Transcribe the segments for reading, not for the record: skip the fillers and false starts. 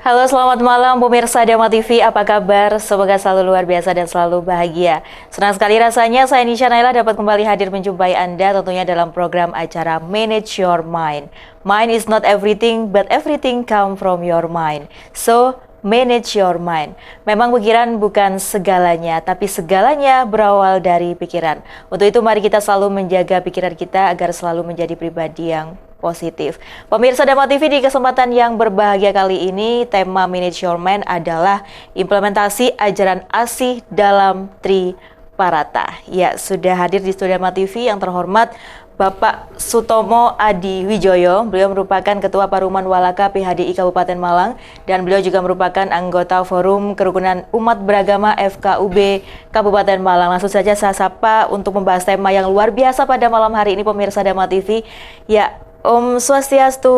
Halo, selamat malam pemirsa Dama TV. Apa kabar? Semoga selalu luar biasa dan selalu bahagia. Senang sekali rasanya saya Nisha Naila dapat kembali hadir menjumpai Anda tentunya dalam program acara Manage Your Mind. Mind is not everything, but everything come from your mind. So, manage your mind. Memang pikiran bukan segalanya, tapi segalanya berawal dari pikiran. Untuk itu mari kita selalu menjaga pikiran kita agar selalu menjadi pribadi yang positif. Pemirsa Dama TV, di kesempatan yang berbahagia kali ini, tema Manage Your Mind adalah implementasi ajaran ASIH dalam Triparata. Ya, sudah hadir di studio Dama TV yang terhormat Bapak Sutomo Adi Wijoyo. Beliau merupakan Ketua Paruman Walaka PHDI Kabupaten Malang dan beliau juga merupakan anggota Forum Kerukunan Umat Beragama FKUB Kabupaten Malang. Langsung saja saya sapa untuk membahas tema yang luar biasa pada malam hari ini pemirsa Dama TV. Ya, Om Swastiastu.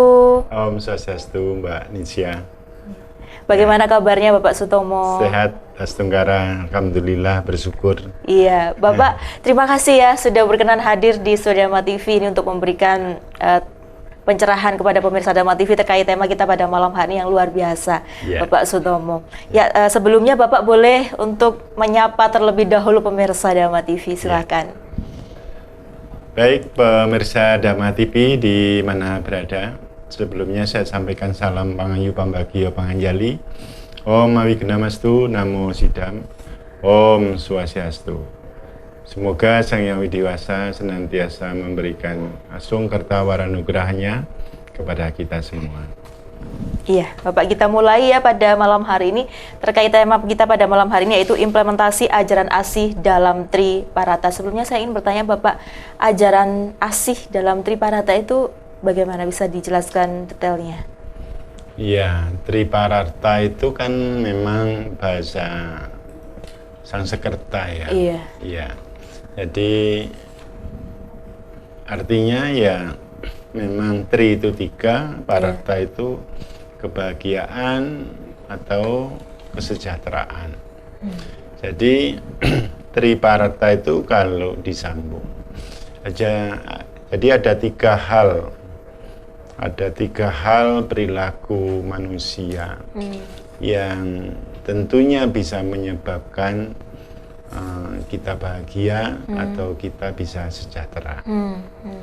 Om Swastiastu, Mbak Nisha. Bagaimana kabarnya Bapak Sutomo? Sehat, Astunggara, alhamdulillah, bersyukur. Iya, Bapak, terima kasih ya sudah berkenan hadir di studio Dama TV ini untuk memberikan pencerahan kepada pemirsa Dama TV terkait tema kita pada malam hari ini yang luar biasa, Bapak Sutomo. Ya, sebelumnya Bapak boleh untuk menyapa terlebih dahulu pemirsa Dama TV, silakan. Baik, pemirsa Dama TV di mana berada, sebelumnya saya sampaikan salam Pangayu Pambagio Panganjali. Om Awignamastu, Namo Sidam, Om Swastiastu. Semoga Sang Yang Widiwasa senantiasa memberikan asung kerta waranugrahnya kepada kita semua. Iya, Bapak, kita mulai ya pada malam hari ini terkait tema kita pada malam hari ini yaitu implementasi ajaran ASIH dalam Triparata. Sebelumnya saya ingin bertanya Bapak, ajaran ASIH dalam Triparata itu bagaimana, bisa dijelaskan detailnya? Iya, Triparata itu kan memang bahasa Sanskerta ya. Iya. Iya. Jadi artinya ya memang Tri itu 3, Parata itu kebahagiaan atau kesejahteraan. Jadi Triparata itu kalau disambung aja, jadi ada 3 hal. Ada 3 hal perilaku manusia yang tentunya bisa menyebabkan kita bahagia atau kita bisa sejahtera.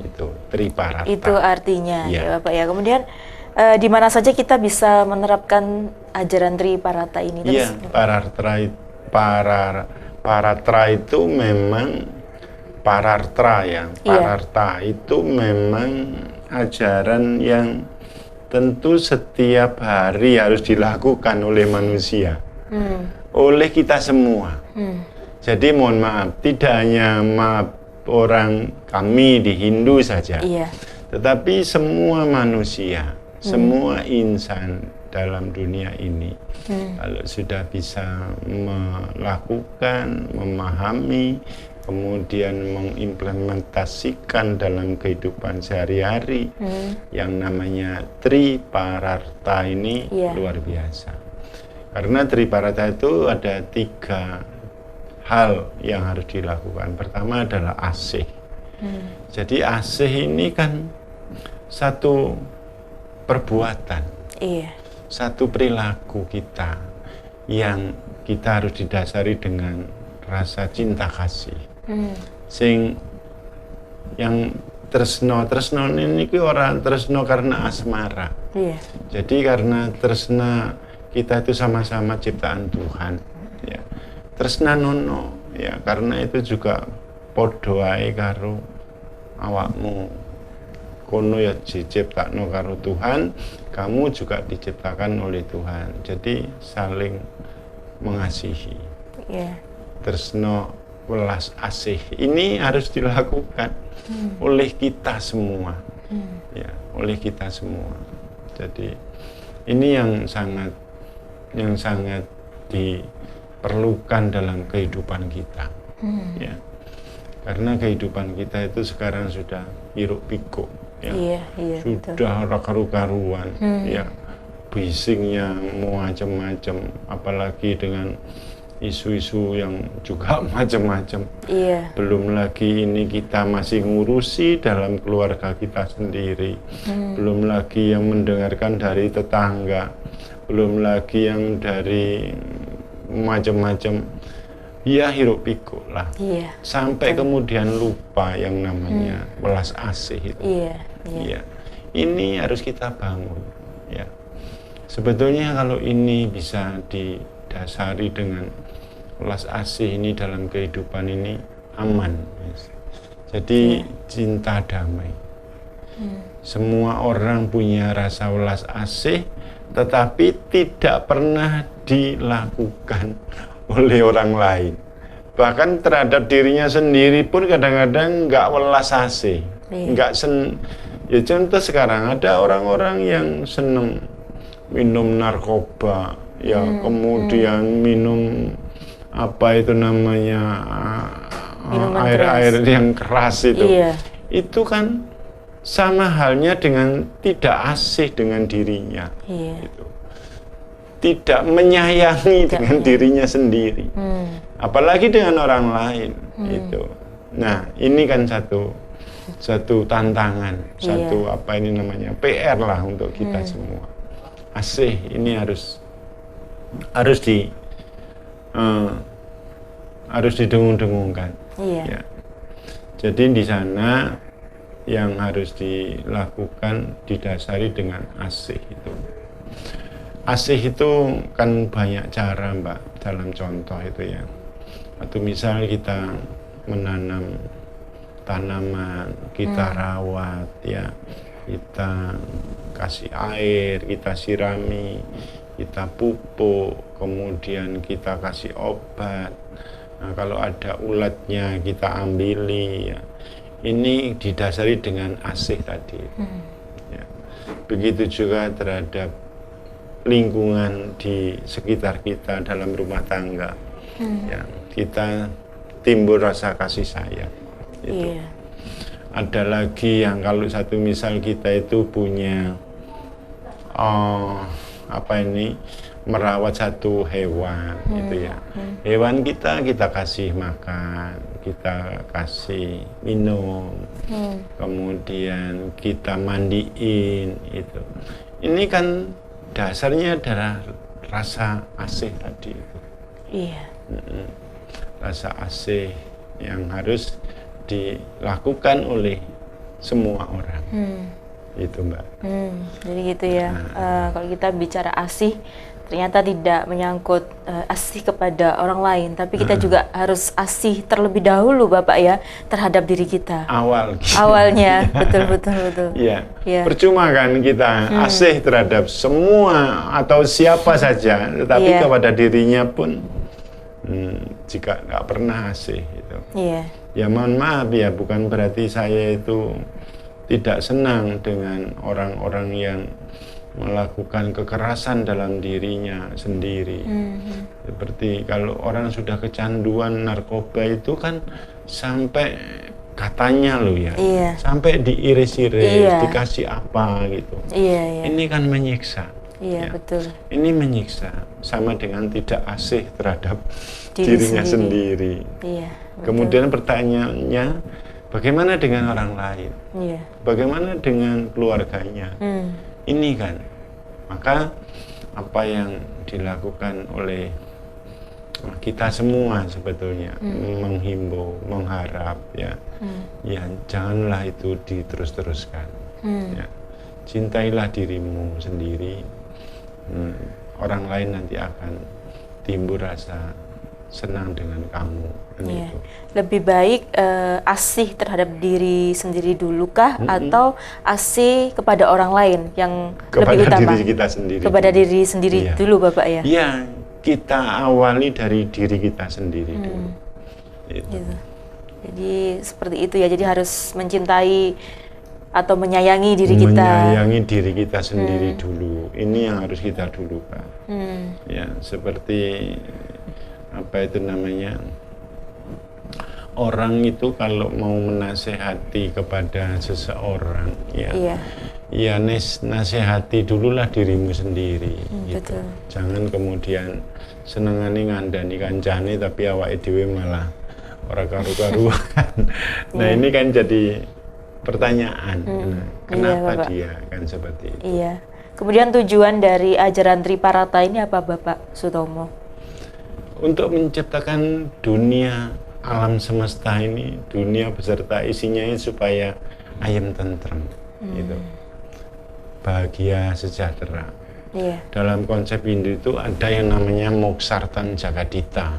Itu Triparata. Itu artinya ya Bapak ya. Kemudian di mana saja kita bisa menerapkan ajaran Triparata ini? Iya, Paratra itu memang Parartra ya. Pararta itu memang ajaran yang tentu setiap hari harus dilakukan oleh manusia, oleh kita semua. Jadi mohon maaf, tidak hanya orang kami di Hindu saja, tetapi semua manusia, semua insan dalam dunia ini, kalau sudah bisa melakukan, memahami, kemudian mengimplementasikan dalam kehidupan sehari-hari, yang namanya Triparata ini luar biasa. Karena Triparata itu ada 3 hal yang harus dilakukan. Pertama adalah ASIH. Jadi ASIH ini kan satu perbuatan, satu perilaku kita yang kita harus didasari dengan rasa cinta kasih. Sing yang tresno ini orang tresno karena asmara. Jadi karena tresna kita itu sama-sama ciptaan Tuhan. Ya. Tresna nono, ya, karena itu juga podo ae karo awakmu. Kono ya diciptakno karo Tuhan, kamu juga diciptakan oleh Tuhan. Jadi saling mengasihi. Tresno welas asih ini harus dilakukan oleh kita semua. Ya, oleh kita semua. Jadi ini yang sangat diperlukan dalam kehidupan kita, ya, karena kehidupan kita itu sekarang sudah hiruk pikuk, ya, sudah karu-karuan, ya, bisingnya macam-macam, apalagi dengan isu-isu yang juga macam-macam. Belum lagi ini kita masih ngurusi dalam keluarga kita sendiri, belum lagi yang mendengarkan dari tetangga, belum lagi yang dari macam-macam ya hiruk pikuk lah. Iya. Sampai kemudian lupa yang namanya welas asih itu. Iya, iya. Ya. Ini harus kita bangun, ya. Sebetulnya kalau ini bisa didasari dengan welas asih ini dalam kehidupan ini aman. Jadi cinta damai. Semua orang punya rasa welas asih, tetapi tidak pernah dilakukan oleh orang lain. Bahkan terhadap dirinya sendiri pun kadang-kadang nggak welas asih, nggak ya contoh sekarang ada orang-orang yang seneng minum narkoba, ya kemudian minum apa itu namanya air-air yang keras itu. Iya. Itu kan sama halnya dengan tidak asih dengan dirinya. Iya. Gitu. Tidak menyayangi dengan dirinya sendiri. Apalagi dengan orang lain. Itu. Nah, ini kan satu tantangan, satu apa ini namanya PR lah untuk kita semua. Asih ini harus didengung-dengungkan. Iya. Ya. Jadi di sana yang harus dilakukan didasari dengan asih itu. Asih itu kan banyak cara, Mbak, dalam contoh itu ya. Atau misal kita menanam tanaman, kita rawat ya, kita kasih air, kita sirami, kita pupuk, kemudian kita kasih obat. Nah, kalau ada ulatnya kita ambili ya. Ini didasari dengan asih tadi. Ya. Begitu juga terhadap lingkungan di sekitar kita dalam rumah tangga. Ya, kita timbul rasa kasih sayang. Itu. Iya. Ada lagi yang kalau satu misal kita itu punya merawat satu hewan gitu ya. Hewan kita kasih makan, kita kasih minum, kemudian kita mandiin itu. Ini kan dasarnya adalah rasa asih tadi itu. Iya. Rasa asih yang harus dilakukan oleh semua orang. Itu, Mbak. Jadi gitu ya. Kalau kita bicara asih, ternyata tidak menyangkut asih kepada orang lain, tapi kita juga harus asih terlebih dahulu, Bapak ya, terhadap diri kita. Awalnya, betul. Iya. Percuma kan kita asih terhadap semua atau siapa saja, tetapi kepada dirinya pun jika nggak pernah asih itu. Iya. Ya mohon maaf ya, bukan berarti saya itu tidak senang dengan orang-orang yang melakukan kekerasan dalam dirinya sendiri. Seperti kalau orang sudah kecanduan narkoba itu kan sampai katanya loh ya, sampai diiris-iris, dikasih apa gitu. Ini kan menyiksa. Iya, betul. Ini menyiksa, sama dengan tidak asih terhadap dirinya sendiri. Iya, kemudian pertanyaannya, bagaimana dengan orang lain? Iya. Bagaimana dengan keluarganya? Ini kan, maka apa yang dilakukan oleh kita semua sebetulnya menghimbau, mengharap ya, ya janganlah itu diterus-teruskan. Ya. Cintailah dirimu sendiri, orang lain nanti akan timbul rasa senang dengan kamu. Itu. Lebih baik asih terhadap diri sendiri dulu kah, atau asih kepada orang lain yang kepada lebih utama? Diri kita sendiri. Kepada diri sendiri dulu, Bapak ya? Iya, kita awali dari diri kita sendiri dulu. Gitu. Jadi seperti itu ya, jadi harus mencintai atau menyayangi diri kita. Menyayangi diri kita sendiri dulu. Ini yang harus kita dulukan. Ya, seperti apa itu namanya, orang itu kalau mau menasehati kepada seseorang ya, ya nasihati dululah dirimu sendiri. Gitu. Jangan kemudian senengane ngandani kancane tapi awake dhewe malah ora karu-karuan. Nah ini kan jadi pertanyaan, kenapa dia kan seperti itu? Iya. Kemudian tujuan dari ajaran Triparata ini apa Bapak Sutomo? Untuk menciptakan dunia alam semesta ini, dunia beserta isinya ini supaya ayem tentrem, gitu. Bahagia sejahtera. Iya. Dalam konsep Hindu itu ada yang namanya Moksartan Jagadita.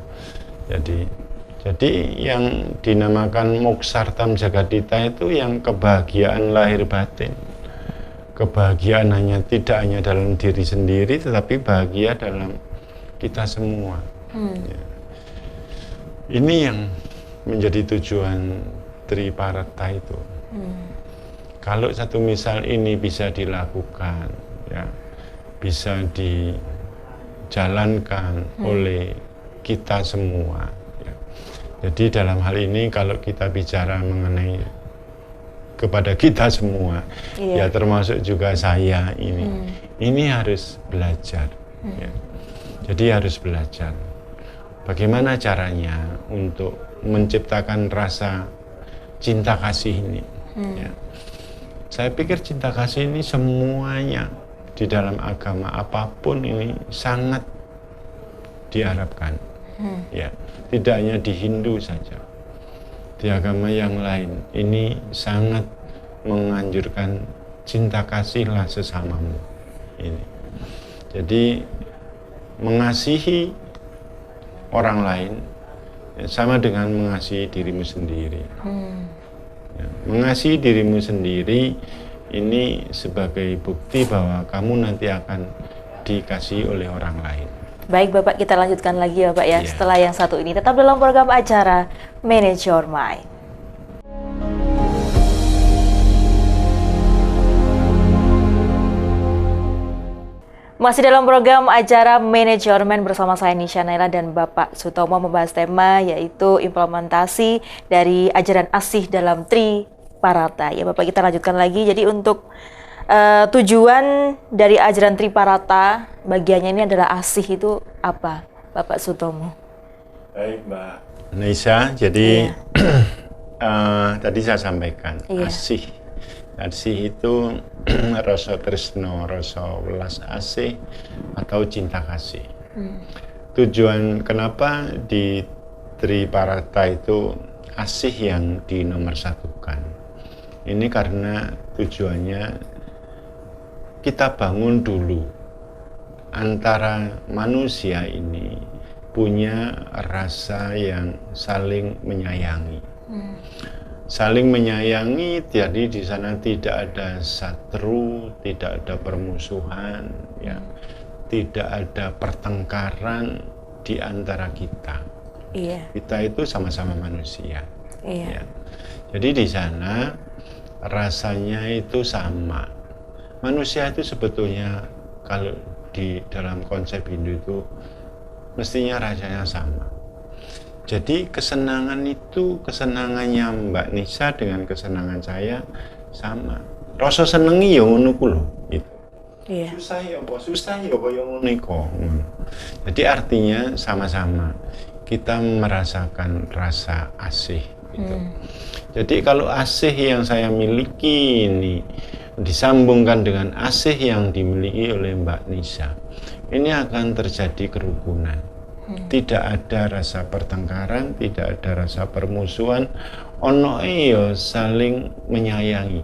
Jadi yang dinamakan Moksartam Jagadita itu yang kebahagiaan lahir batin. Kebahagiaan tidak hanya dalam diri sendiri, tetapi bahagia dalam kita semua. Ya. Ini yang menjadi tujuan Triparata itu. Kalau satu misal ini bisa dilakukan, ya, bisa dijalankan oleh kita semua. Ya. Jadi dalam hal ini kalau kita bicara mengenai kepada kita semua, ya termasuk juga saya ini harus belajar. Ya. Jadi harus belajar. Bagaimana caranya untuk menciptakan rasa cinta kasih ini? Ya. Saya pikir cinta kasih ini semuanya di dalam agama apapun ini sangat diharapkan. Ya, tidak hanya di Hindu saja. Di agama yang lain ini sangat menganjurkan cinta kasihlah sesamamu. Ini. Jadi mengasihi orang lain ya, sama dengan mengasihi dirimu sendiri. Ya, mengasihi dirimu sendiri ini sebagai bukti bahwa kamu nanti akan dikasihi oleh orang lain. Baik Bapak, kita lanjutkan lagi ya Pak ya. Iya. Setelah yang satu ini tetap dalam program acara Manage Your Mind. Masih dalam program acara Manage Your Mind bersama saya Nisha Naila dan Bapak Sutomo membahas tema yaitu implementasi dari ajaran asih dalam Triparata. Ya Bapak, kita lanjutkan lagi. Jadi untuk tujuan dari ajaran Triparata bagiannya ini adalah asih itu apa Bapak Sutomo? Baik Mbak Nisha, jadi tadi saya sampaikan asih itu rasa tresno, rasa welas asih atau cinta kasih. Tujuan kenapa di Triparata itu asih yang dinomorsatukan ini karena tujuannya kita bangun dulu antara manusia ini punya rasa yang saling menyayangi. Saling menyayangi, jadi di sana tidak ada satru, tidak ada permusuhan, ya, tidak ada pertengkaran di antara kita. Iya. Kita itu sama-sama manusia. Iya. Ya. Jadi di sana rasanya itu sama. Manusia itu sebetulnya kalau di dalam konsep Hindu itu mestinya rasanya sama. Jadi kesenangan itu, kesenangannya Mbak Nisha dengan kesenangan saya sama. Rasa senengi ya ngono ku lho, gitu. Iya. Susah ya apa yang ngono iku. Jadi artinya sama-sama kita merasakan rasa asih gitu. Jadi kalau asih yang saya miliki ini disambungkan dengan asih yang dimiliki oleh Mbak Nisha, ini akan terjadi kerukunan. Tidak ada rasa pertengkaran, tidak ada rasa permusuhan, ono yo saling menyayangi.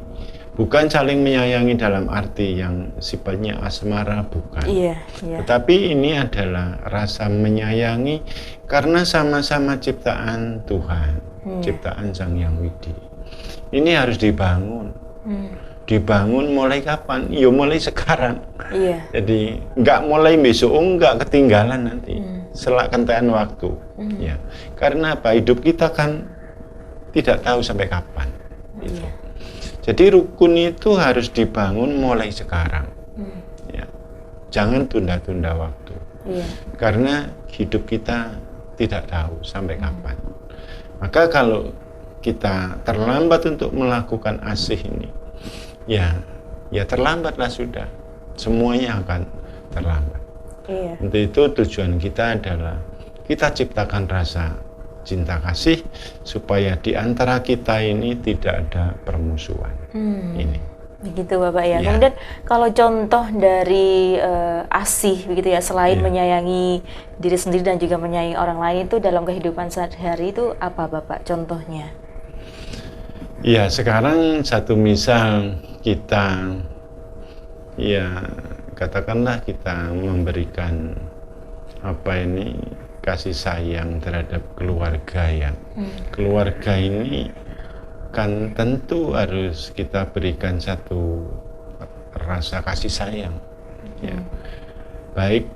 Bukan saling menyayangi dalam arti yang sifatnya asmara, bukan. Iya. Tetapi ini adalah rasa menyayangi karena sama-sama ciptaan Tuhan, ciptaan Sang Hyang Widi. Ini harus dibangun. Dibangun mulai kapan? Ya mulai sekarang. Iya. Jadi nggak mulai besok, nggak ketinggalan nanti. Selak kentean waktu. Ya. Karena apa? Hidup kita kan tidak tahu sampai kapan. Gitu. Iya. Jadi rukun itu harus dibangun mulai sekarang. Ya. Jangan tunda-tunda waktu. Iya. Karena hidup kita tidak tahu sampai kapan. Maka kalau kita terlambat untuk melakukan asih ini, ya terlambatlah sudah. Semuanya akan terlambat. Iya. Untuk itu tujuan kita adalah kita ciptakan rasa cinta kasih supaya di antara kita ini tidak ada permusuhan. Ini. Begitu Bapak ya. Ya. Kemudian kalau contoh dari asih begitu ya, selain Ya. menyayangi diri sendiri dan juga menyayangi orang lain, itu dalam kehidupan sehari-hari itu apa Bapak contohnya? Ya, sekarang satu misal kita, ya katakanlah kita memberikan kasih sayang terhadap keluarga ya. Keluarga ini kan tentu harus kita berikan satu rasa kasih sayang, ya, baik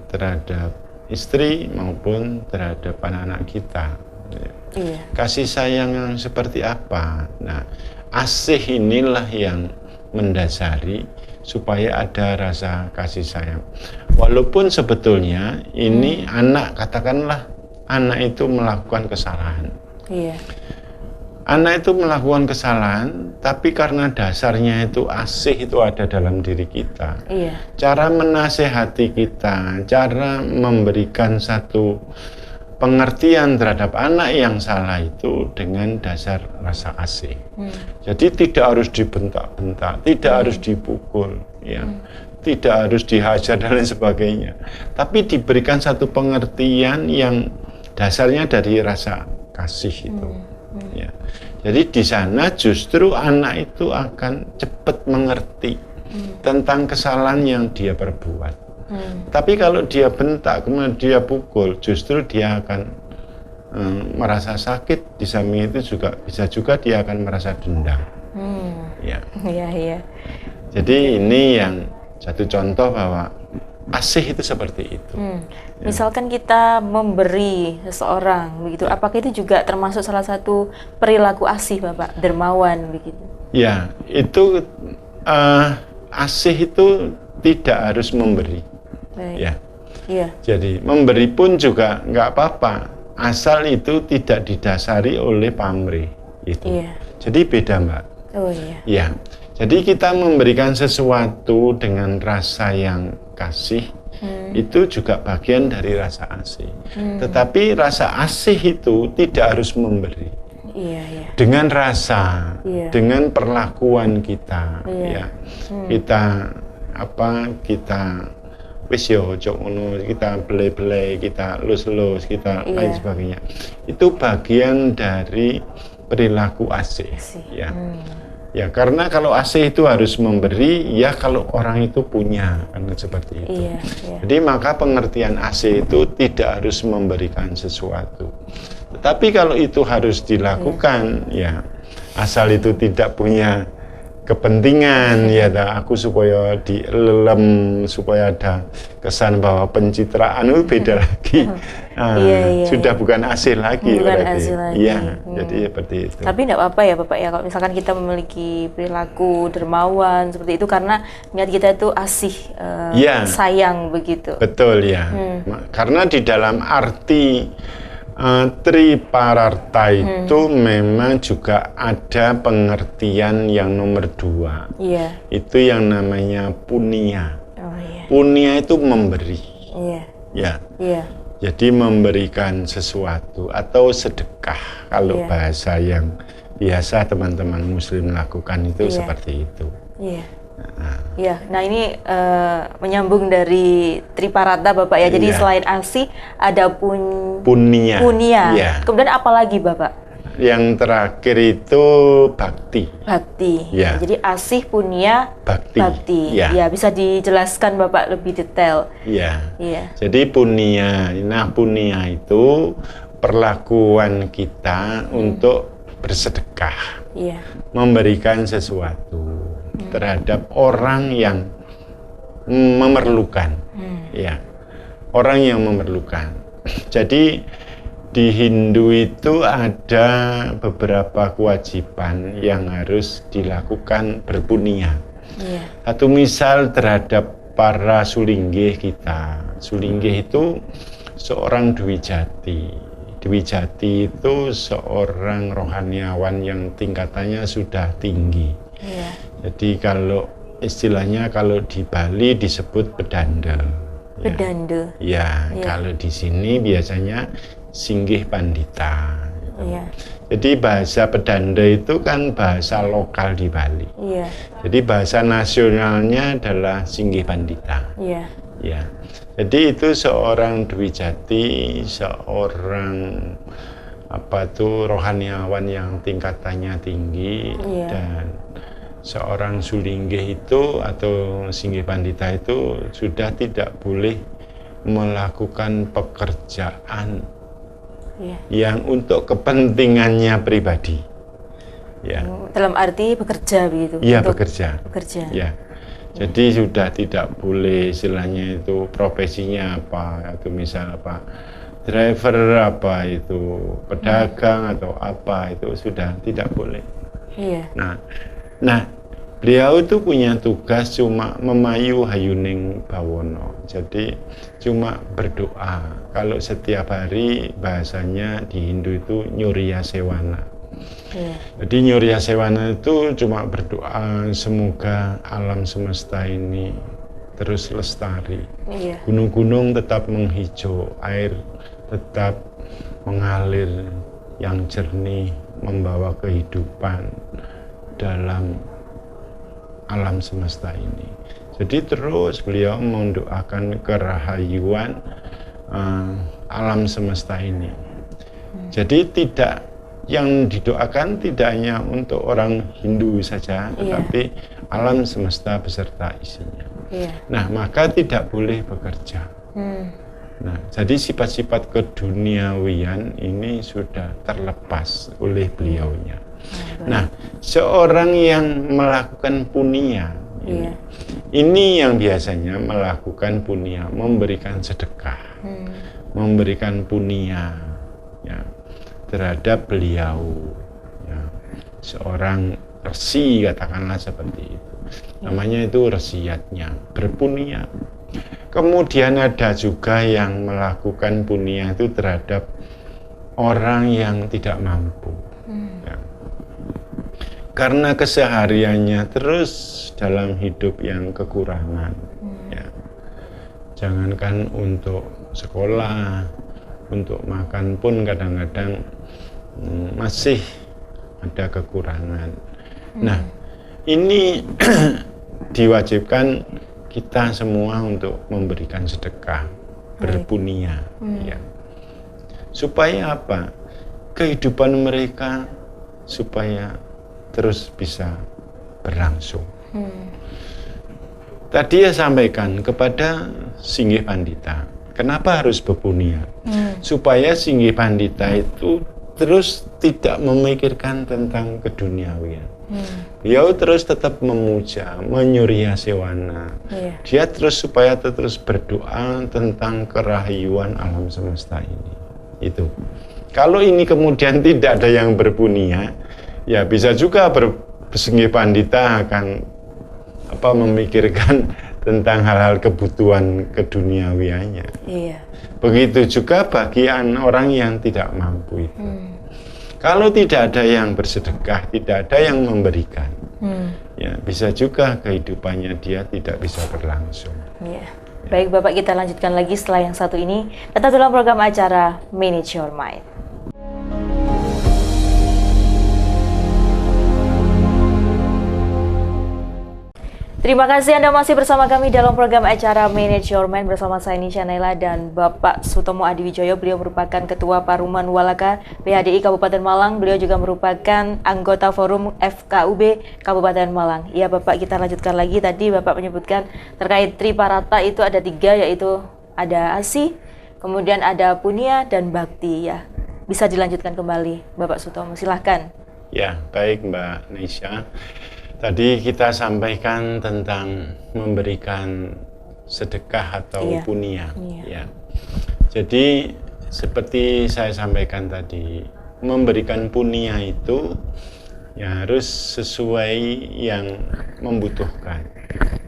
terhadap istri maupun terhadap anak-anak kita. Ya. Iya. Kasih sayang yang seperti apa? Nah, asih inilah yang mendasari supaya ada rasa kasih sayang. Walaupun sebetulnya ini katakanlah anak itu melakukan kesalahan. Iya. Anak itu melakukan kesalahan, tapi karena dasarnya itu asih itu ada dalam diri kita. Iya. Cara menasehati kita, cara memberikan satu pengertian terhadap anak yang salah itu dengan dasar rasa asih. Jadi tidak harus dibentak-bentak, tidak harus dipukul, ya, tidak harus dihajar dan lain sebagainya. Tapi diberikan satu pengertian yang dasarnya dari rasa kasih itu. Ya. Jadi di sana justru anak itu akan cepat mengerti tentang kesalahan yang dia perbuat. Tapi kalau dia bentak, kemudian dia pukul, justru dia akan merasa sakit. Di samping itu juga bisa juga dia akan merasa dendam. Ya. Iya, iya. Jadi ini yang satu contoh bahwa asih itu seperti itu. Misalkan kita memberi seseorang begitu, apakah itu juga termasuk salah satu perilaku asih Bapak, dermawan begitu? Ya, itu asih itu tidak harus memberi. Baik. Ya. Iya. Jadi memberi pun juga nggak apa-apa, asal itu tidak didasari oleh pamrih. Itu. Iya. Jadi beda Mbak. Oh iya. Ya. Jadi kita memberikan sesuatu dengan rasa yang kasih, itu juga bagian dari rasa asih. Tetapi rasa asih itu tidak harus memberi. Iya, iya. Dengan rasa, Iya. dengan perlakuan kita, Iya. ya. Kita wis yo cok ngono, kita bele-bele, kita lus-lus, kita lain Iya. sebagainya. Itu bagian dari perilaku asih. Asih. Ya. Ya, karena kalau asih itu harus memberi, ya kalau orang itu punya, kan seperti itu. Iya, iya. Jadi maka pengertian asih itu tidak harus memberikan sesuatu. Tetapi kalau itu harus dilakukan, ya asal itu tidak punya kepentingan, ya aku supaya dilelem, supaya ada kesan bahwa pencitraan itu beda lagi. Iya, Sudah bukan asih lagi. Bukan berarti. asih lagi. Iya, jadi seperti itu. Tapi tidak apa-apa ya Bapak ya, kalau misalkan kita memiliki perilaku dermawan seperti itu karena niat kita itu asih, Iya. sayang begitu. Betul ya. Karena di dalam arti Tripararta itu memang juga ada pengertian yang nomor 2. Iya. Itu yang namanya punya. Oh iya. Punya itu memberi. Iya. Ya. Iya. Jadi memberikan sesuatu atau sedekah. Kalau Iya. bahasa yang biasa teman-teman muslim lakukan itu Iya. seperti itu. Iya. Iya, nah ini menyambung dari Triparata Bapak ya. Jadi Iya. selain asih ada Punya. Iya. Kemudian apa lagi Bapak? Yang terakhir itu bakti. Bakti. Iya. Jadi asih, punya, Bakti. Iya. Ya, bisa dijelaskan Bapak lebih detail. Iya. Iya. Jadi punya. Nah, punya itu perlakuan kita untuk bersedekah, Iya. memberikan sesuatu terhadap orang yang memerlukan. Ya. Orang yang memerlukan. Jadi di Hindu itu ada beberapa kewajiban yang harus dilakukan berpunia. Iya. Satu misal terhadap para sulinggih kita. Sulinggih itu seorang Dwijati. Dwijati itu seorang rohaniawan yang tingkatannya sudah tinggi. Iya. Jadi kalau istilahnya kalau di Bali disebut pedanda. Pedanda. Ya, Iya. kalau di sini biasanya singgih pandita. Iya. Jadi bahasa Pedanda itu kan bahasa lokal di Bali. Iya. Jadi bahasa nasionalnya adalah Singgih Pandita. Iya. Ya. Jadi itu seorang Dwi Jati, seorang rohaniawan yang tingkatannya tinggi, Iya. dan seorang Sulinggih itu atau Singgih Pandita itu sudah tidak boleh melakukan pekerjaan yang untuk kepentingannya pribadi. Ya. Dalam arti bekerja begitu. Iya, bekerja. Bekerja. Ya. Jadi sudah tidak boleh, istilahnya itu profesinya apa, atau misal apa, driver apa itu, pedagang atau apa itu sudah tidak boleh. Iya. Nah, beliau itu punya tugas cuma memayu hayuning bawono. Jadi cuma berdoa. Kalau setiap hari bahasanya di Hindu itu Nyuriya Sewana. Iya. Jadi Nyuriya Sewana itu cuma berdoa semoga alam semesta ini terus lestari. Iya. Gunung-gunung tetap menghijau, air tetap mengalir yang jernih, membawa kehidupan dalam alam semesta ini. Jadi terus beliau mendoakan kerahayuan alam semesta ini. Jadi yang didoakan tidak hanya untuk orang Hindu saja, tetapi alam semesta beserta isinya. Iya. Nah, maka tidak boleh bekerja. Nah, jadi sifat-sifat keduniawian ini sudah terlepas oleh beliaunya. Nah, seorang yang melakukan punya ini yang biasanya melakukan punya, memberikan sedekah, memberikan punya ya, terhadap beliau, ya, seorang resi katakanlah seperti itu. Namanya itu resiatnya, berpunya. Kemudian ada juga yang melakukan punya itu terhadap orang yang tidak mampu. Ya. Karena kesehariannya terus dalam hidup yang kekurangan. Ya. Jangankan untuk sekolah, untuk makan pun kadang-kadang masih ada kekurangan. Nah, ini diwajibkan kita semua untuk memberikan sedekah, berpunia, ya. Supaya apa? Kehidupan mereka supaya terus bisa berlangsung. Tadi ya sampaikan kepada Singgih Pandita, kenapa harus berpunia? Supaya Singgih Pandita itu terus tidak memikirkan tentang keduniawian. Beliau terus tetap memuja, menyuriya sewana. Dia terus supaya terus berdoa tentang kerahayuan alam semesta ini. Itu. Kalau ini kemudian tidak ada yang berpunia, ya bisa juga Singgih Pandita akan memikirkan tentang hal-hal kebutuhan keduniawiannya. Iya. Begitu juga bagian orang yang tidak mampu itu. Kalau tidak ada yang bersedekah, tidak ada yang memberikan, ya bisa juga kehidupannya dia tidak bisa berlangsung. Iya. Baik Bapak, kita lanjutkan lagi setelah yang satu ini. Tetap dalam program acara Manage Your Mind. Terima kasih Anda masih bersama kami dalam program acara Manage Your Mind bersama saya Nisha Naila dan Bapak Sutomo Adiwijoyo. Beliau merupakan Ketua Paruman Walaka PHDI Kabupaten Malang. Beliau juga merupakan anggota Forum FKUB Kabupaten Malang. Ya Bapak, kita lanjutkan lagi. Tadi Bapak menyebutkan terkait Triparata itu ada 3, yaitu ada Asi, kemudian ada Punya dan Bakti ya. Bisa dilanjutkan kembali Bapak Sutomo, silahkan. Ya, baik Mbak Nisha. Tadi kita sampaikan tentang memberikan sedekah atau punya. Ya. Jadi seperti saya sampaikan tadi, memberikan punya itu ya harus sesuai yang membutuhkan.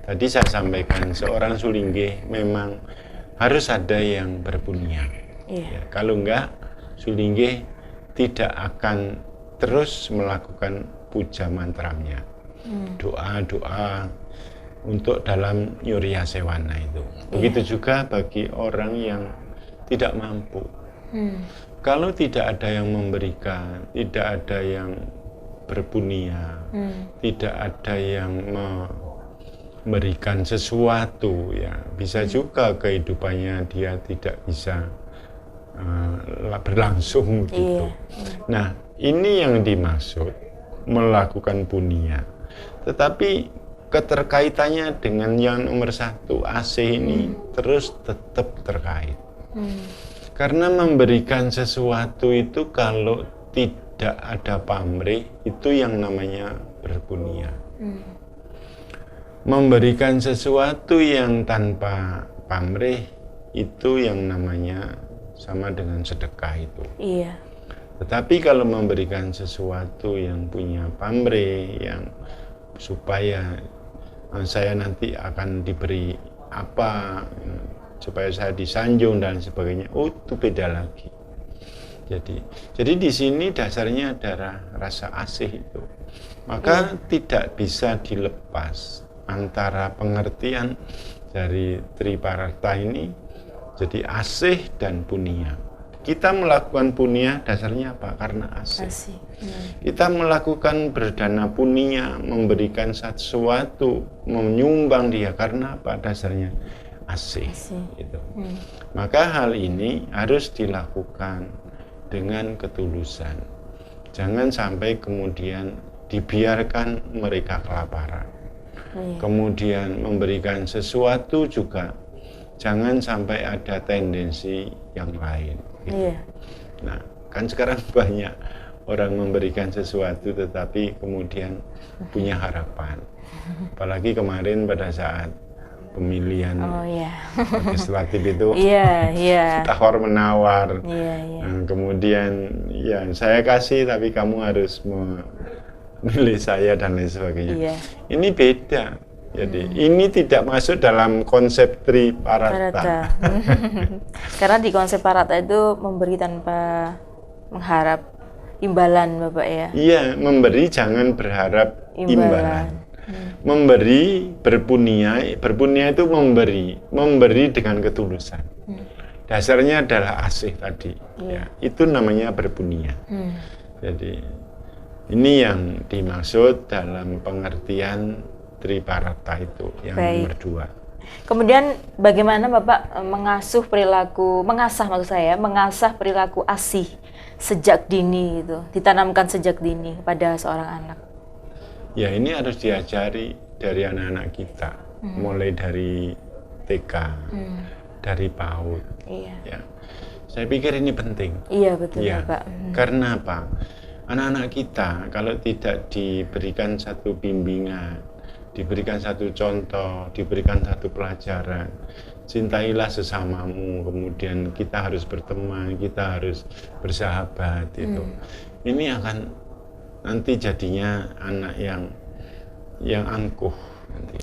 Tadi saya sampaikan seorang Sulinggih memang harus ada yang berpunya. Ya, kalau enggak, Sulinggih tidak akan terus melakukan puja mantranya. Doa-doa untuk dalam Nyuriya Sewana itu. Begitu juga bagi orang yang tidak mampu. Kalau tidak ada yang memberikan, tidak ada yang berpunia, tidak ada yang memberikan sesuatu, ya bisa juga kehidupannya dia tidak bisa berlangsung gitu. Nah, ini yang dimaksud melakukan punya. Tetapi keterkaitannya dengan yang nomor 1 asih ini terus tetap terkait. Karena memberikan sesuatu itu kalau tidak ada pamrih itu yang namanya berpunya. Memberikan sesuatu yang tanpa pamrih itu yang namanya sama dengan sedekah itu. Iya. Tetapi kalau memberikan sesuatu yang punya pamrih, yang supaya saya nanti akan diberi apa, supaya saya disanjung dan sebagainya, itu beda lagi. Jadi di sini dasarnya adalah rasa asih itu. Maka tidak bisa dilepas antara pengertian dari Triparata ini, jadi asih dan punya. Kita melakukan punya dasarnya apa? Karena asih. Kita melakukan berdana punya, memberikan sesuatu, menyumbang dia karena apa? Dasarnya asih. Gitu. Maka hal ini harus dilakukan dengan ketulusan. Jangan sampai kemudian dibiarkan mereka kelaparan. Kemudian memberikan sesuatu juga jangan sampai ada tendensi yang lain. Gitu. Nah, kan sekarang banyak orang memberikan sesuatu tetapi kemudian punya harapan. Apalagi kemarin pada saat pemilihan legislatif itu tawar menawar. Kemudian ya saya kasih tapi kamu harus memilih saya dan lain sebagainya. Ini beda. Jadi ini tidak masuk dalam konsep Triparata. Karena di konsep Parata itu memberi tanpa mengharap imbalan, Bapak ya. Iya, memberi jangan berharap imbalan. Memberi berpunia itu memberi dengan ketulusan. Dasarnya adalah asih tadi. Ya, itu namanya berpunia. Jadi ini yang dimaksud dalam pengertian Triparata itu yang nomor 2. Kemudian bagaimana Bapak mengasah perilaku asih sejak dini itu, ditanamkan sejak dini pada seorang anak? Ya ini harus diajari dari anak-anak kita, mulai dari TK, dari PAUD. Ya. Saya pikir ini penting. Iya betul Bapak. Karena apa? Anak-anak kita kalau tidak diberikan satu bimbingan, diberikan satu contoh, diberikan satu pelajaran, cintailah sesamamu, kemudian kita harus berteman, kita harus bersahabat itu. Ini akan nanti jadinya anak yang angkuh nanti.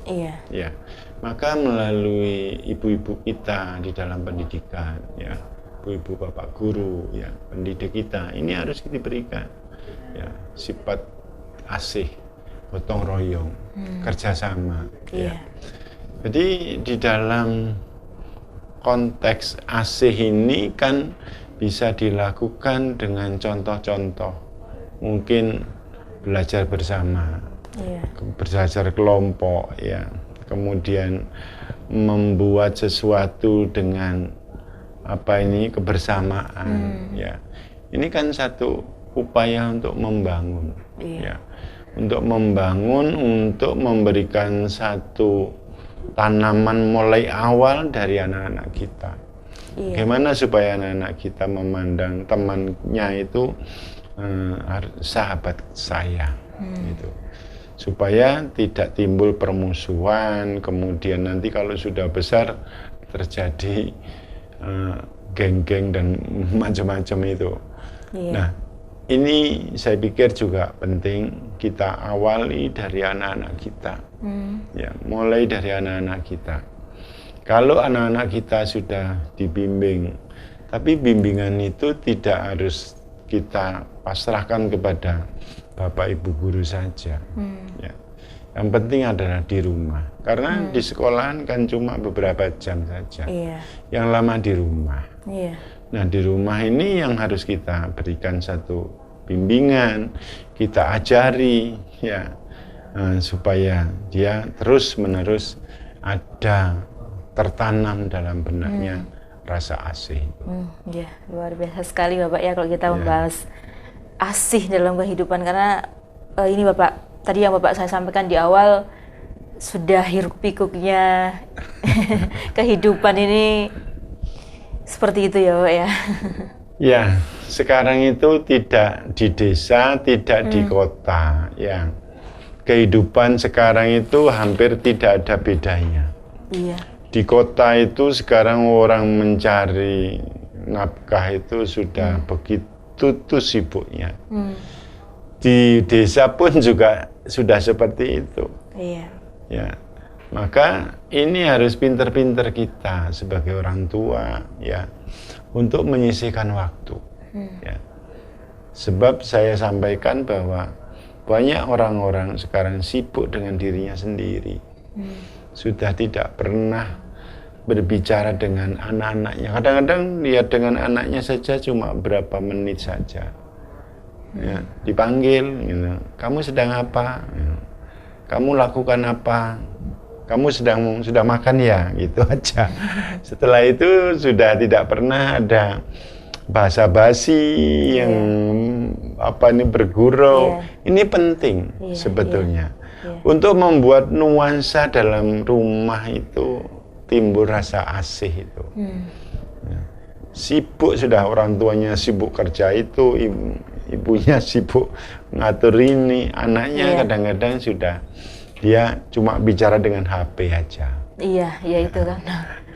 Ya. Maka melalui ibu-ibu kita di dalam pendidikan, ya, ibu-ibu bapak guru, ya, pendidik kita, ini harus diberikan ya sifat asih, gotong royong, kerjasama. Ya. Jadi di dalam konteks asih ini kan bisa dilakukan dengan contoh-contoh, mungkin belajar bersama, belajar kelompok, ya, kemudian membuat sesuatu dengan kebersamaan, ya. Ini kan satu upaya untuk membangun, ya. Untuk membangun, untuk memberikan satu tanaman mulai awal dari anak-anak kita. Bagaimana supaya anak-anak kita memandang temannya itu sahabat saya, gitu. Supaya tidak timbul permusuhan, kemudian nanti kalau sudah besar terjadi geng-geng dan macam-macam itu. Nah, ini saya pikir juga penting kita awali dari anak-anak kita, ya, mulai dari anak-anak kita. Kalau anak-anak kita sudah dibimbing, tapi bimbingan itu tidak harus kita pasrahkan kepada bapak ibu guru saja. Ya. Yang penting adalah di rumah, karena di sekolahan kan cuma beberapa jam saja. Yang lama di rumah. Nah, di rumah ini yang harus kita berikan satu bimbingan, kita ajari ya, supaya dia terus-menerus ada tertanam dalam benaknya rasa asih. Ya, luar biasa sekali Bapak ya kalau kita membahas asih dalam kehidupan, karena ini Bapak, tadi yang Bapak saya sampaikan di awal, sudah hiruk pikuknya kehidupan ini seperti itu ya Bapak ya. Ya, sekarang itu tidak di desa, tidak di kota ya. Kehidupan sekarang itu hampir tidak ada bedanya. Iya. Di kota itu sekarang orang mencari nafkah itu sudah begitu tuh sibuknya. Di desa pun juga sudah seperti itu. Iya. Ya, maka ini harus pinter-pinter kita sebagai orang tua ya, untuk menyisihkan waktu. Ya. Sebab saya sampaikan bahwa banyak orang-orang sekarang sibuk dengan dirinya sendiri. Sudah tidak pernah berbicara dengan anak-anaknya. Kadang-kadang lihat dengan anaknya saja cuma berapa menit saja. Ya, dipanggil, gitu. Kamu sedang apa? Gitu. Kamu lakukan apa? Kamu sudah makan ya? Gitu aja. Setelah itu sudah tidak pernah ada basa-basi yang bergurau. Ini penting sebetulnya. Untuk membuat nuansa dalam rumah itu timbul rasa asih itu. Sibuk sudah, orang tuanya sibuk kerja itu, ibunya sibuk ngatur ini, anaknya kadang-kadang sudah dia cuma bicara dengan HP aja. Iya, ya itu kan.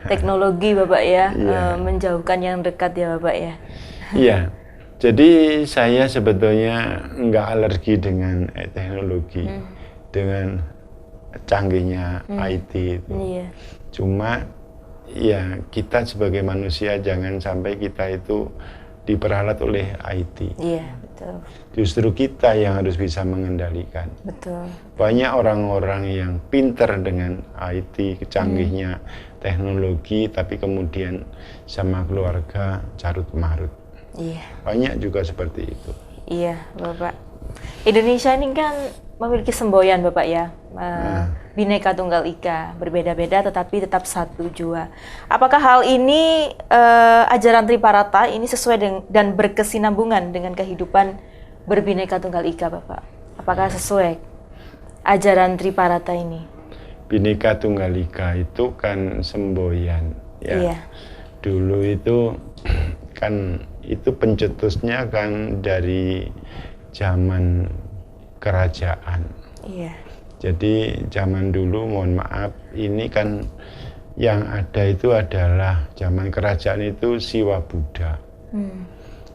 Teknologi Bapak ya, menjauhkan yang dekat ya Bapak ya. Iya, jadi saya sebetulnya nggak alergi dengan teknologi, dengan canggihnya IT itu. Iya. Cuma ya kita sebagai manusia jangan sampai kita itu diperalat oleh IT. Iya, betul. Justru kita yang harus bisa mengendalikan. Betul. Banyak orang-orang yang pintar dengan IT, canggihnya teknologi, tapi kemudian sama keluarga carut marut. Iya. Banyak juga seperti itu. Iya, Bapak. Indonesia ini kan memiliki semboyan Bapak ya, Bhinneka Tunggal Ika, berbeda-beda tetapi tetap satu jua. Apakah hal ini ajaran Triparata ini sesuai dan berkesinambungan dengan kehidupan berbhinneka Tunggal Ika Bapak? Apakah sesuai ajaran Triparata ini? Bhinneka Tunggal Ika itu kan semboyan ya. Iya. Dulu itu kan itu pencetusnya kan dari zaman kerajaan. Iya. Jadi zaman dulu, mohon maaf, ini kan yang ada itu adalah zaman kerajaan itu Siwa Buddha.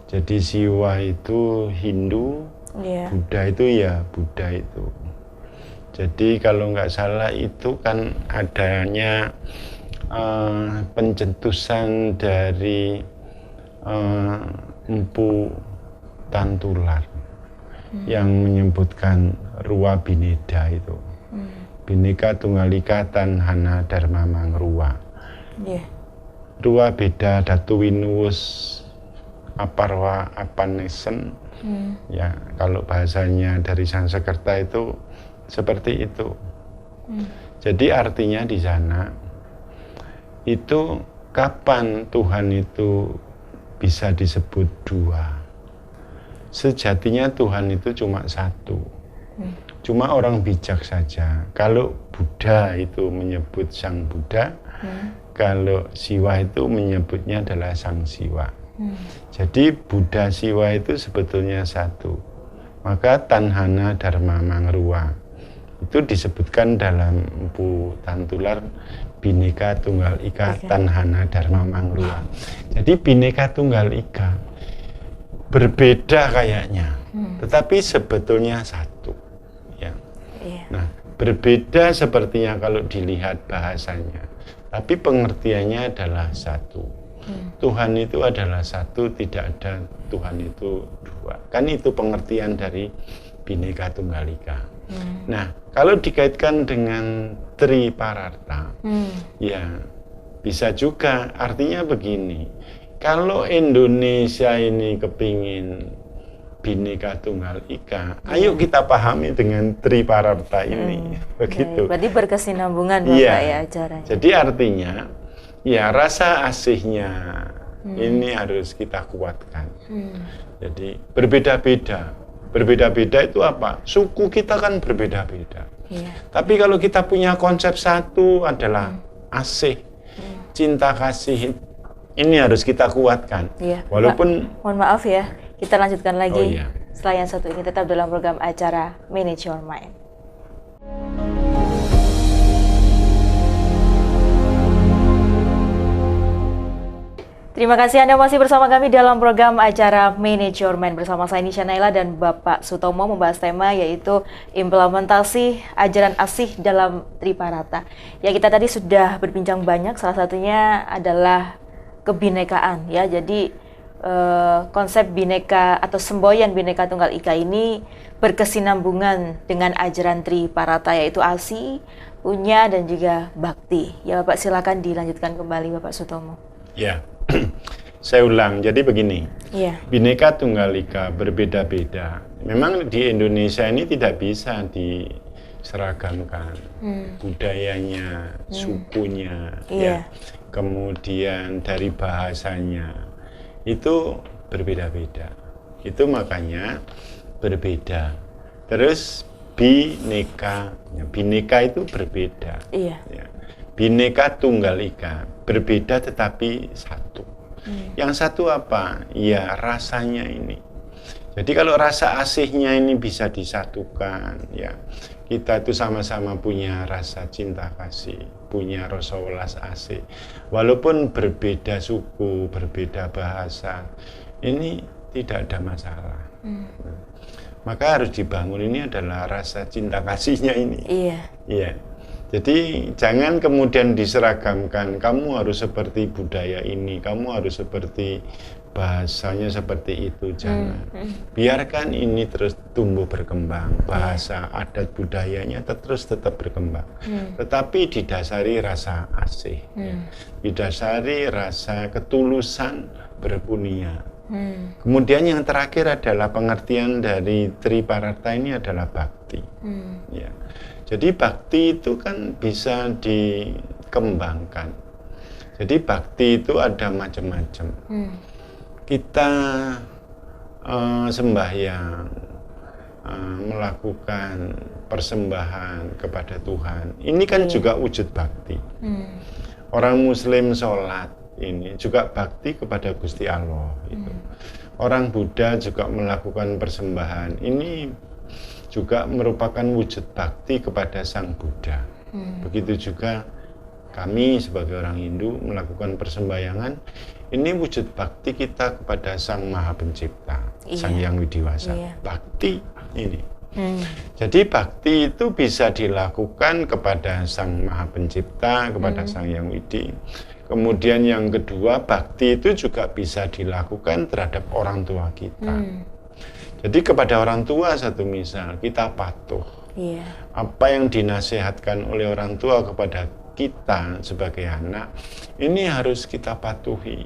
Jadi Siwa itu Hindu, Buddha itu ya Buddha itu. Jadi kalau nggak salah itu kan adanya pencetusan dari Empu Tantular yang menyebutkan Ruwa Bineda itu. Bhinneka Tunggal Ika Tanhana Dharma Mangruwa. Ruwa beda datu winuwus aparwa apanesen. Ya, kalau bahasanya dari Sanskerta itu seperti itu. Jadi artinya di sana itu kapan Tuhan itu bisa disebut dua? Sejatinya Tuhan itu cuma satu. Cuma orang bijak saja. Kalau Buddha itu menyebut Sang Buddha, kalau Siwa itu menyebutnya adalah Sang Siwa. Jadi Buddha Siwa itu sebetulnya satu. Maka Tanhana Dharma Mangruwa itu disebutkan dalam Empu Tantular Bhinneka Tunggal Ika Tanhana Dharma Mangruwa. Jadi Bhinneka Tunggal Ika berbeda kayaknya, tetapi sebetulnya satu. Ya. Nah, berbeda sepertinya kalau dilihat bahasanya, tapi pengertiannya adalah satu. Tuhan itu adalah satu, tidak ada Tuhan itu dua. Kan itu pengertian dari Bhinneka Tunggal Ika. Nah, kalau dikaitkan dengan Triparata, ya bisa juga artinya begini. Kalau Indonesia ini kepingin Bhinneka Tunggal Ika, ayo kita pahami dengan Triparata ini, begitu. Berarti berkesinambungan Bapak ya acaranya. Jadi artinya, ya rasa asihnya ini harus kita kuatkan. Jadi berbeda-beda. Berbeda-beda itu apa? Suku kita kan berbeda-beda. Tapi kalau kita punya konsep satu adalah asih, cinta kasih, ini harus kita kuatkan. Walaupun mohon maaf ya, kita lanjutkan lagi setelah yang satu ini, tetap dalam program acara Manage Your Mind. Terima kasih Anda masih bersama kami dalam program acara Manage Your Mind bersama saya Nisha Naila dan Bapak Sutomo membahas tema yaitu implementasi ajaran asih dalam Triparata. Ya, kita tadi sudah berbincang banyak, salah satunya adalah kebinekaan ya. Jadi konsep bineka atau semboyan Bhinneka Tunggal Ika ini berkesinambungan dengan ajaran Triparata yaitu ASI, Punya dan juga Bakti. Ya Bapak, silakan dilanjutkan kembali Bapak Sutomo. Ya, saya ulang. Jadi begini, Bhinneka Tunggal Ika berbeda-beda. Memang di Indonesia ini tidak bisa diseragamkan budayanya, sukunya, ya, kemudian dari bahasanya. Itu berbeda-beda. Itu makanya berbeda. Terus bineka, bineka itu berbeda. Ya. Bhinneka Tunggal Ika berbeda tetapi satu. Yang satu apa? Ya rasanya ini. Jadi kalau rasa asihnya ini bisa disatukan, ya kita itu sama-sama punya rasa cinta kasih, punya rasa welas asih. Walaupun berbeda suku, berbeda bahasa, ini tidak ada masalah. Maka harus dibangun ini adalah rasa cinta kasihnya ini. Iya. Jadi jangan kemudian diseragamkan, kamu harus seperti budaya ini, kamu harus seperti bahasanya seperti itu, jangan. Biarkan ini terus tumbuh berkembang, bahasa adat budayanya terus tetap berkembang. Tetapi didasari rasa asih, didasari rasa ketulusan berpunia. Kemudian yang terakhir adalah pengertian dari Triparata ini adalah bakti. Ya. Jadi bakti itu kan bisa dikembangkan. Jadi bakti itu ada macam-macam. Kita sembahyang, melakukan persembahan kepada Tuhan. Ini kan juga wujud bakti. Orang Muslim sholat, ini juga bakti kepada Gusti Allah. Itu. Orang Buddha juga melakukan persembahan. Ini juga merupakan wujud bakti kepada Sang Buddha. Begitu juga kami sebagai orang Hindu melakukan persembahyangan. Ini wujud bakti kita kepada Sang Maha Pencipta, Sang Hyang Widiwasa. Bakti ini. Jadi bakti itu bisa dilakukan kepada Sang Maha Pencipta, kepada Sang Hyang Widi. Kemudian yang kedua, bakti itu juga bisa dilakukan terhadap orang tua kita. Jadi kepada orang tua satu misal, kita patuh. Apa yang dinasihatkan oleh orang tua kepada kita sebagai anak, ini harus kita patuhi.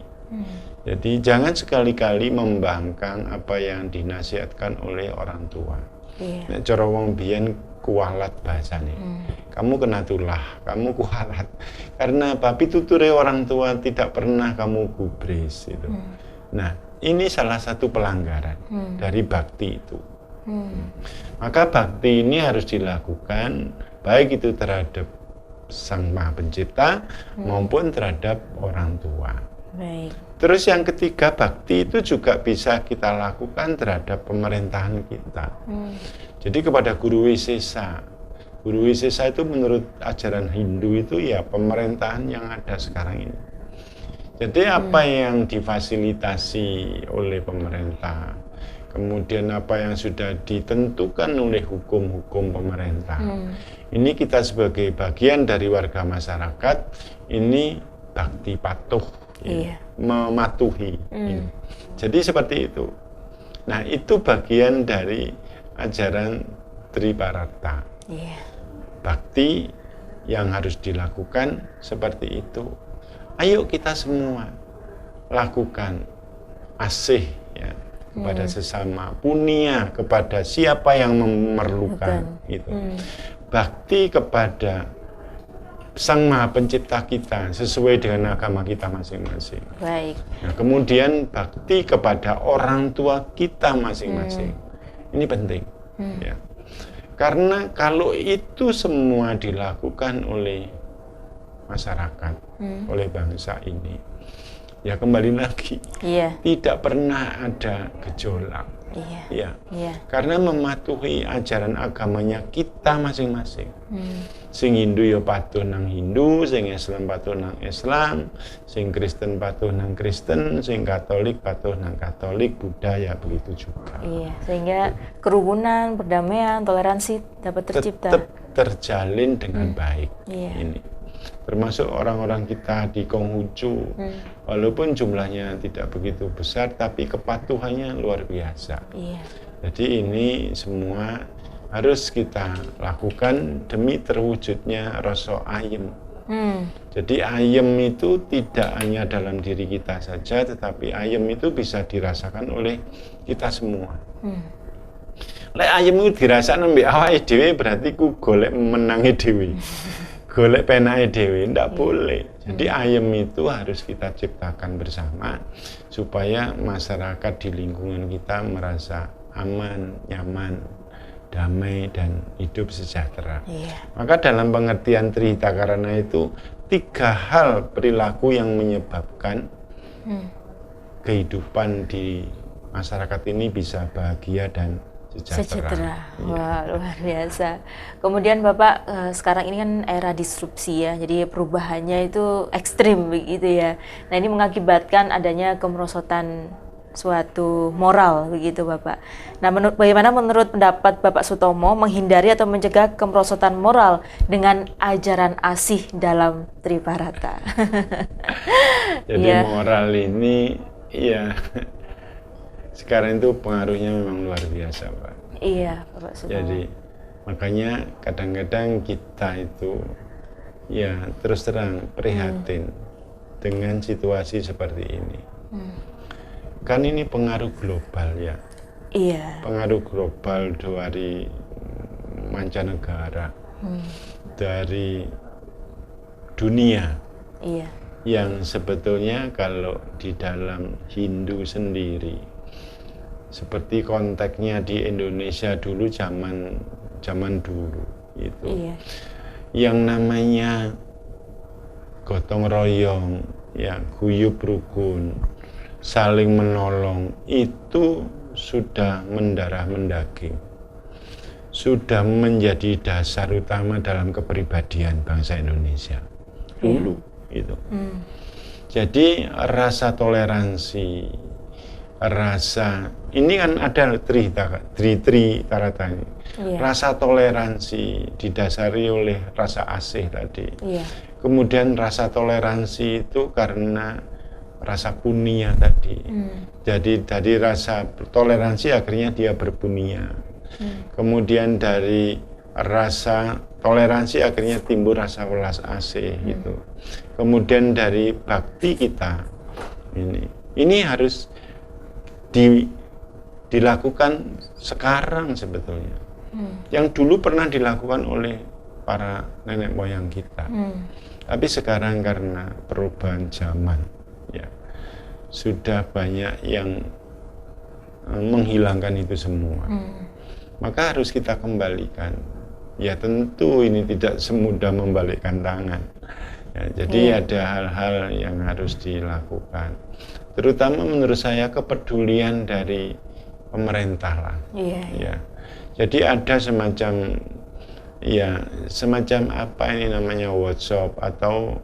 Jadi jangan sekali-kali membangkang apa yang dinasihatkan oleh orang tua. Nek cara wong biyen kualat bahasane. Kamu kena tulah, kamu kualat. Karena apa? Pituture orang tua tidak pernah kamu gubris itu. Nah, ini salah satu pelanggaran dari bakti itu. Maka bakti ini harus dilakukan baik itu terhadap Sang Maha Pencipta maupun terhadap orang tua. Terus yang ketiga, bakti itu juga bisa kita lakukan terhadap pemerintahan kita. Jadi kepada Guru Wisesa. Guru Wisesa itu menurut ajaran Hindu itu ya pemerintahan yang ada sekarang ini. Jadi apa yang difasilitasi oleh pemerintah, kemudian apa yang sudah ditentukan oleh hukum-hukum pemerintah, ini kita sebagai bagian dari warga masyarakat, ini bakti patuh, mematuhi. Jadi seperti itu. Nah itu bagian dari ajaran Triparata. Bakti yang harus dilakukan seperti itu. Ayo kita semua lakukan asih ya kepada sesama, punya kepada siapa yang memerlukan gitu. Bakti kepada Sang Maha Pencipta kita sesuai dengan agama kita masing-masing. Baik. Nah, kemudian bakti kepada orang tua kita masing-masing. Ini penting. Ya. Karena kalau itu semua dilakukan oleh masyarakat, oleh bangsa ini, ya kembali lagi, tidak pernah ada gejolak. Karena mematuhi ajaran agamanya kita masing-masing. Sing Hindu ya patuh nang Hindu, sing Islam patuh nang Islam, sing Kristen patuh nang Kristen, sing Katolik patuh nang Katolik, Buddha ya begitu juga. Sehingga kerukunan, perdamaian, toleransi dapat tercipta. Tetap terjalin dengan baik. Ini termasuk orang-orang kita di Konghucu, walaupun jumlahnya tidak begitu besar, tapi kepatuhannya luar biasa. Jadi ini semua harus kita lakukan demi terwujudnya rasa ayem. Jadi ayem itu tidak hanya dalam diri kita saja, tetapi ayem itu bisa dirasakan oleh kita semua. Lek ayem itu dirasakan mbek awake dhewe berarti ku golek menangi dhewe. Golek penake dhewe ndak boleh. Jadi ayem itu harus kita ciptakan bersama supaya masyarakat di lingkungan kita merasa aman, nyaman, damai dan hidup sejahtera. Maka dalam pengertian Trihita Karana itu 3 hal perilaku yang menyebabkan kehidupan di masyarakat ini bisa bahagia dan sejahtera. Wah, luar biasa. Kemudian Bapak, sekarang ini kan era disrupsi ya, jadi perubahannya itu ekstrim begitu ya. Nah, ini mengakibatkan adanya kemerosotan suatu moral begitu Bapak. Nah, bagaimana menurut pendapat Bapak Sutomo menghindari atau mencegah kemerosotan moral dengan ajaran asih dalam Triparata? Jadi moral ini ya sekarang itu pengaruhnya memang luar biasa, Pak. Iya, Bapak Sutomo. Jadi makanya kadang-kadang kita itu ya terus terang prihatin dengan situasi seperti ini. Kan ini pengaruh global ya. Pengaruh global dari mancanegara, dari dunia. Yang sebetulnya kalau di dalam Hindu sendiri, seperti konteksnya di Indonesia dulu zaman dulu itu, yang namanya gotong royong, ya guyub rukun, saling menolong itu sudah mendarah mendaging, sudah menjadi dasar utama dalam kepribadian bangsa Indonesia dulu itu. Jadi rasa toleransi, rasa ini kan ada Triparata ini. Rasa toleransi didasari oleh rasa asih tadi. Kemudian rasa toleransi itu karena rasa punya tadi. Jadi dari rasa toleransi akhirnya dia berpunya. Kemudian dari rasa toleransi akhirnya timbul rasa welas asih gitu. Kemudian dari bakti kita ini harus dilakukan sekarang sebetulnya. Yang dulu pernah dilakukan oleh para nenek moyang kita. Tapi sekarang karena perubahan zaman ya sudah banyak yang menghilangkan itu semua. Maka harus kita kembalikan. Ya tentu ini tidak semudah membalikkan tangan. Ya, jadi ada hal-hal yang harus dilakukan. Terutama menurut saya kepedulian dari pemerintah lah. Ya. Jadi ada semacam apa ini namanya workshop atau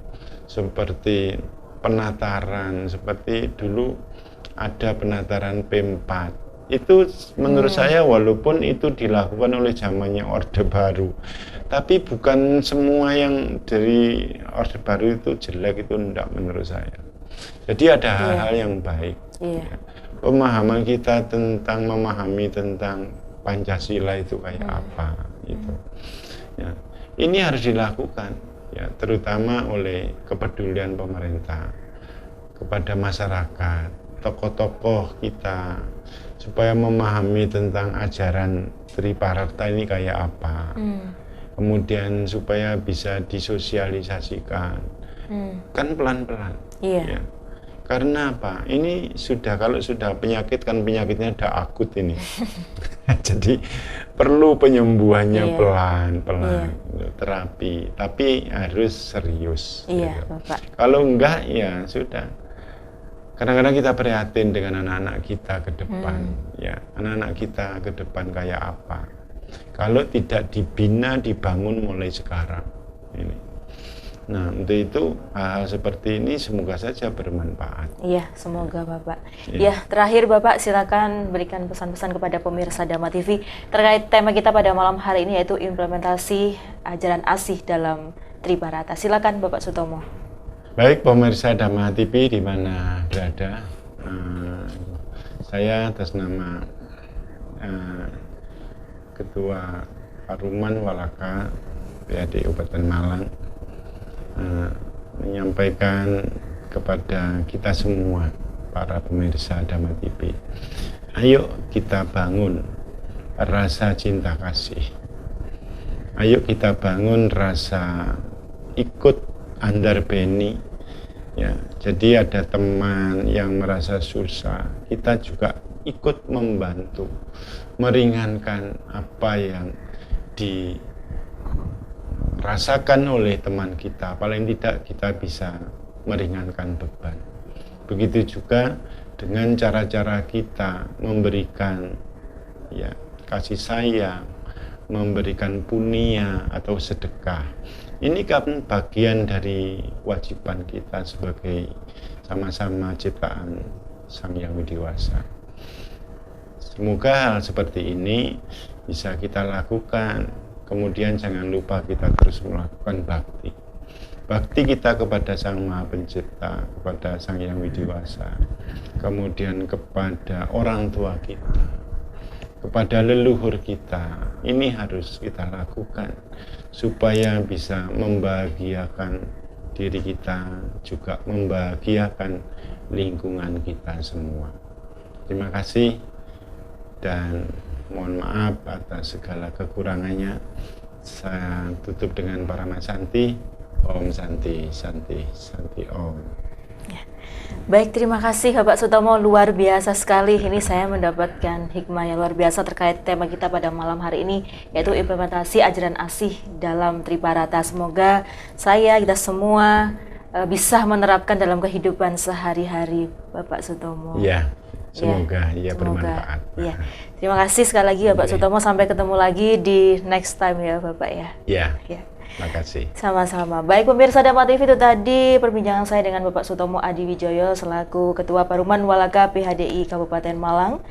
seperti penataran, seperti dulu ada penataran P4. Itu menurut saya walaupun itu dilakukan oleh zamannya Orde Baru, tapi bukan semua yang dari Orde Baru itu jelek, itu enggak menurut saya. Jadi ada hal-hal yang baik. Ya. Pemahaman kita tentang memahami tentang Pancasila itu kayak apa gitu. Ya. Ini harus dilakukan ya, terutama oleh kepedulian pemerintah. kepada masyarakat, tokoh-tokoh kita, supaya memahami tentang ajaran Triparata ini kayak apa. Kemudian supaya bisa disosialisasikan. Kan pelan-pelan. Iya. Ya. Karena apa? Ini kalau sudah penyakit kan penyakitnya udah akut ini. Jadi perlu penyembuhannya pelan-pelan, terapi. Tapi harus serius. Iya, gitu. Bapak. Kalau enggak ya sudah. Kadang-kadang kita prihatin dengan anak-anak kita ke depan. Ya, anak-anak kita ke depan kayak apa? Kalau tidak dibina, dibangun mulai sekarang. Ini. Nah, untuk itu hal-hal seperti ini semoga saja bermanfaat. Iya, semoga Bapak. Iya. Ya, terakhir Bapak silakan berikan pesan-pesan kepada pemirsa Dhamma TV terkait tema kita pada malam hari ini yaitu implementasi ajaran ASIH dalam Triparata. Silakan Bapak Sutomo. Baik pemirsa Dhamma TV di mana berada, saya atas nama Ketua Paruman Walaka PAD Kabupaten Malang menyampaikan kepada kita semua para pemirsa Dhamma TV, ayo kita bangun rasa cinta kasih, ayo kita bangun rasa ikut andar beni. Ya, jadi ada teman yang merasa susah, kita juga ikut membantu, meringankan apa yang dirasakan oleh teman kita. Paling tidak kita bisa meringankan beban. Begitu juga dengan cara-cara kita memberikan ya kasih sayang, memberikan punya atau sedekah. Ini kan bagian dari kewajiban kita sebagai sama-sama ciptaan Sang Yang Widi Wasa. Semoga hal seperti ini bisa kita lakukan. Kemudian jangan lupa kita terus melakukan bakti. Bakti kita kepada Sang Maha Pencipta, kepada Sang Yang Widi Wasa, kemudian kepada orang tua kita, kepada leluhur kita. Ini harus kita lakukan supaya bisa membahagiakan diri kita, juga membahagiakan lingkungan kita semua. Terima kasih dan mohon maaf atas segala kekurangannya. Saya tutup dengan Parama Santi. Om Santi, Santi, Santi Om. Ya. Baik, terima kasih Bapak Sutomo, luar biasa sekali. Ini saya mendapatkan hikmah yang luar biasa terkait tema kita pada malam hari ini, yaitu implementasi ajaran ASIH dalam Triparata. Semoga kita semua bisa menerapkan dalam kehidupan sehari-hari, Bapak Sutomo. Ya, semoga bermanfaat. Ya. Terima kasih sekali lagi Bapak Sutomo, sampai ketemu lagi di next time ya Bapak ya. Ya. Terima kasih. Sama-sama. Baik pemirsa Dhamma TV, itu tadi perbincangan saya dengan Bapak Sutomo Adi Wijoyo selaku Ketua Paruman Walaka PHDI Kabupaten Malang,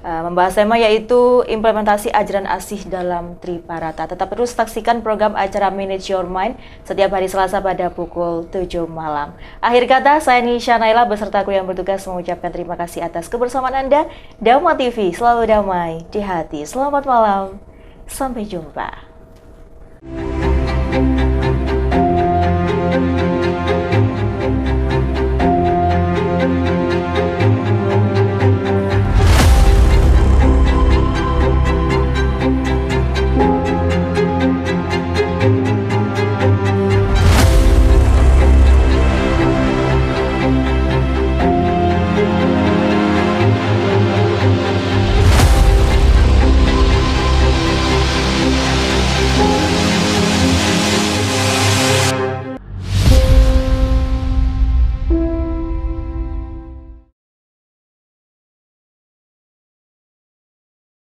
membahas tema yaitu implementasi ajaran ASIH dalam Triparata. Tetap terus saksikan program acara Manage Your Mind setiap hari Selasa pada pukul 7 malam. Akhir kata, saya Nisha Naila beserta kru yang bertugas mengucapkan terima kasih atas kebersamaan Anda. Dhamma TV selalu damai di hati. Selamat malam. Sampai jumpa.